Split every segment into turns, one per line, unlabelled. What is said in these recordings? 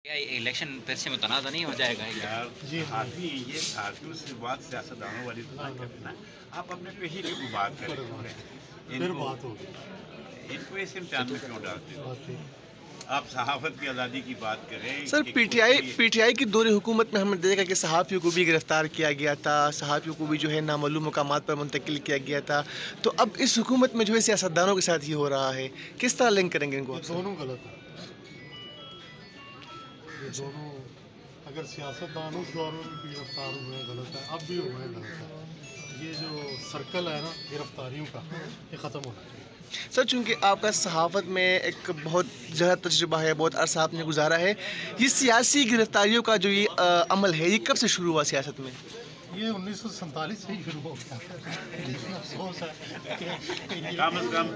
کیا الیکشن پھر سے متنازع نہیں ہو جائے گا؟
جی صحافی یہ صحافیوں سے بات سیاستدانوں والی تو بات کرتے نا، آپ اپنے پیشے کی کوئی بات کریں ان کو اس امتحان میں کیوں ڈالتے ہو؟ آپ صحافت کی آزادی کی بات کریں.
سر پی ٹی آئی کی دور حکومت میں ہم نے دیکھا کہ صحافیوں کو بھی گرفتار کیا گیا تھا، صحافیوں کو بھی جو ہے نامعلوم مقامات پر منتقل کیا گیا تھا، تو اب اس حکومت میں جو ہے سیاستدانوں کے ساتھ ہی ہو رہا ہے، کس طرح لنک کریں گے ان کو؟
دونوں غلط ہے، یہ دونوں اگر سیاستدان اس دور میں بھی گرفتار ہوئے ہیں غلط ہے، اب بھی ہوئے ہیں غلط ہے. یہ جو سرکل ہے نا گرفتاریوں کا، یہ ختم ہونا چاہیے.
سر چونکہ آپ کا صحافت میں ایک بہت زیادہ تجربہ ہے، بہت عرصہ آپ نے گزارا ہے، یہ سیاسی گرفتاریوں کا جو یہ عمل ہے یہ کب سے شروع ہوا سیاست میں؟
یہ 1947 سے ہی شروع ہو گیا، لیکن افسوس ہے
کم از کم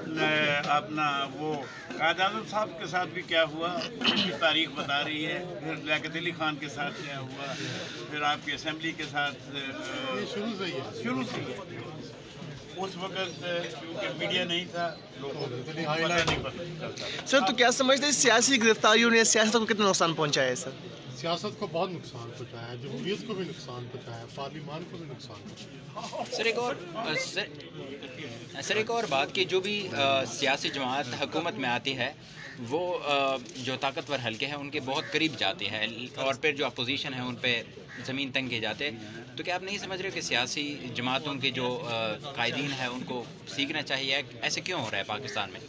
اپنا وہ قائد اعظم صاحب کے ساتھ بھی کیا ہوا اس کی تاریخ بتا رہی ہے، پھر لیاقت علی خان کے ساتھ کیا ہوا، پھر آپ کی اسمبلی کے ساتھ
یہ شروع سے ہی ہے.
شروع سے ہی. اس وقت کیونکہ میڈیا نہیں تھا، لوگوں کو نہیں پتہ چلتا.
سر تو کیا سمجھتے ہیں سیاسی گرفتاریوں نے سیاست کو کتنا نقصان پہنچایا ہے؟ سر
سیاست کو بہت نقصان پہنچایا ہے، جمہوریت کو بھی نقصان پہنچایا ہے، پارلیمان کو بھی نقصان پہنچایا ہے.
سر ایک اور بات کہ جو بھی سیاسی جماعت حکومت میں آتی ہے وہ جو طاقتور حلقے ہیں ان کے بہت قریب جاتے ہیں اور پھر جو اپوزیشن ہے ان پہ زمین تنگ کیے جاتے ہیں، تو کیا آپ نہیں سمجھ رہے کہ سیاسی جماعتوں کے جو قائدین ہیں ان کو سیکھنا چاہیے؟ ایسے کیوں ہو رہا ہے پاکستان میں؟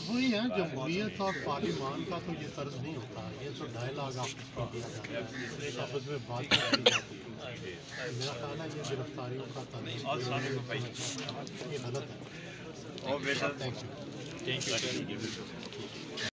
وہی ہے جمہوریت اور پارلیمان کا تو یہ طرز نہیں ہوتا، یہ تو ڈائلاگ آپس میں دیا جاتا ہے، آپس میں بات کی جاتی ہے. میرا خیال ہے یہ گرفتاریوں کا طرز یہ غلط ہے.
اور بیٹا
تھینک یو.